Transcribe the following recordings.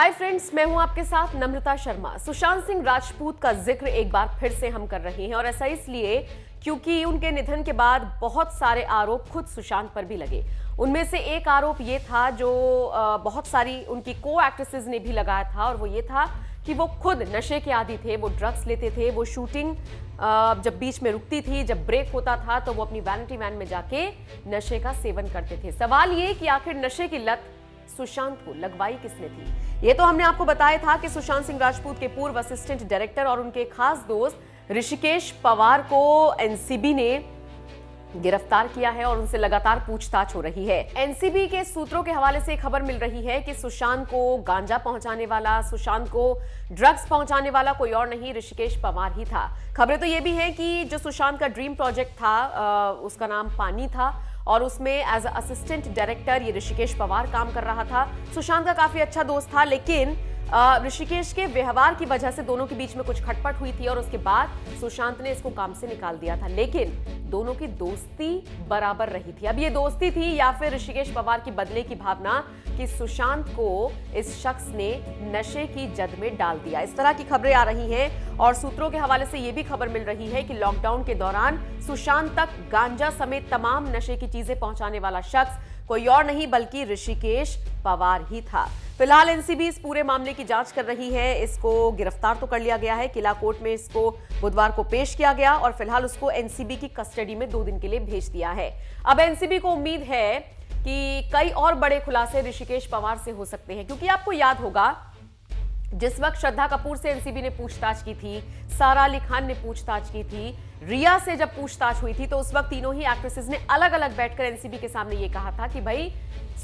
Hi friends, मैं हूं आपके साथ नम्रता शर्मा। सुशांत सिंह राजपूत का जिक्र एक बार फिर से हम कर रहे हैं और ऐसा इसलिए क्योंकि उनके निधन के बाद बहुत सारे आरोप खुद सुशांत पर भी लगे। उनमें से एक आरोप ये था जो बहुत सारी उनकी को एक्ट्रेसेस ने भी लगाया था और वो ये था कि वो खुद नशे के आदी थे, वो ड्रग्स लेते थे, वो शूटिंग जब बीच में रुकती थी, जब ब्रेक होता था तो वो अपनी वैनिटी वैन में जाके नशे का सेवन करते थे। सवाल ये कि आखिर नशे की लत सुशांत को लगवाई किसने थी? ये तो हमने आपको बताया था कि सुशांत सिंह राजपूत के पूर्व असिस्टेंट डायरेक्टर और उनके खास दोस्त ऋषिकेश पवार को एनसीबी ने गिरफ्तार किया है और उनसे लगातार पूछताछ हो रही है। एनसीबी के सूत्रों के हवाले से खबर मिल रही है कि सुशांत को गांजा पहुंचाने वाला, सुशांत को ड्रग्स पहुंचाने वाला कोई और नहीं, ऋषिकेश पवार ही था। खबरें तो ये भी हैं कि जो सुशांत का ड्रीम प्रोजेक्ट था उसका नाम पानी था और उसमें एज असिस्टेंट डायरेक्टर ये ऋषिकेश पवार काम कर रहा था। सुशांत का काफी अच्छा दोस्त था, लेकिन ऋषिकेश के व्यवहार की वजह से दोनों के बीच में कुछ खटपट हुई थी और उसके बाद सुशांत ने इसको काम से निकाल दिया था। लेकिन दोनों की दोस्ती बराबर रही थी। अब ये दोस्ती थी या फिर ऋषिकेश पवार की बदले की भावना कि सुशांत को इस शख्स ने नशे की जद में डाल दिया, इस तरह की खबरें आ रही हैं। और सूत्रों के हवाले से यह भी खबर मिल रही है कि लॉकडाउन के दौरान सुशांत तक गांजा समेत तमाम नशे की चीजें पहुंचाने वाला शख्स कोई और नहीं बल्कि ऋषिकेश पवार ही था। फिलहाल एनसीबी इस पूरे मामले की जांच कर रही है। इसको गिरफ्तार तो कर लिया गया है, किला कोर्ट में इसको बुधवार को पेश किया गया और फिलहाल उसको एनसीबी की कस्टडी में 2 दिन के लिए भेज दिया है। अब एनसीबी को उम्मीद है कि कई और बड़े खुलासे ऋषिकेश पवार से हो सकते हैं, क्योंकि आपको याद होगा जिस वक्त श्रद्धा कपूर से एनसीबी ने पूछताछ की थी, सारा अली खान ने पूछताछ की थी, रिया से जब पूछताछ हुई थी तो उस वक्त तीनों ही एक्ट्रेसेस ने अलग अलग बैठकर एनसीबी के सामने ये कहा था कि भाई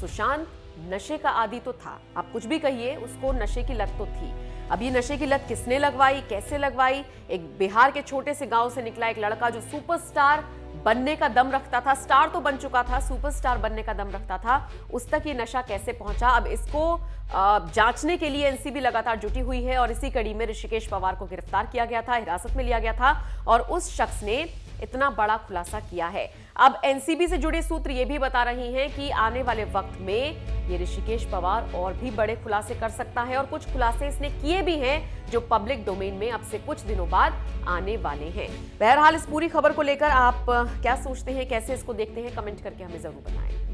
सुशांत नशे का आदी तो था, आप कुछ भी कहिए, उसको नशे की लत तो थी। अब ये नशे की लत किसने लगवाई, कैसे लगवाई? एक बिहार के छोटे से गांव से निकला एक लड़का जो सुपरस्टार बनने का दम रखता था, स्टार तो बन चुका था, सुपरस्टार बनने का दम रखता था, उस तक ये नशा कैसे पहुंचा? अब इसको जांचने के लिए एनसीबी लगातार जुटी हुई है और इसी कड़ी में ऋषिकेश पवार को गिरफ्तार किया गया था, हिरासत में लिया गया था और उस शख्स ने इतना बड़ा खुलासा किया है। अब एनसीबी से जुड़े सूत्र ये भी बता रही हैं कि आने वाले वक्त में ये ऋषिकेश पवार और भी बड़े खुलासे कर सकता है और कुछ खुलासे इसने किए भी हैं जो पब्लिक डोमेन में अब से कुछ दिनों बाद आने वाले हैं। बहरहाल इस पूरी खबर को लेकर आप क्या सोचते हैं, कैसे इसको देखते हैं, कमेंट करके हमें जरूर बताएं।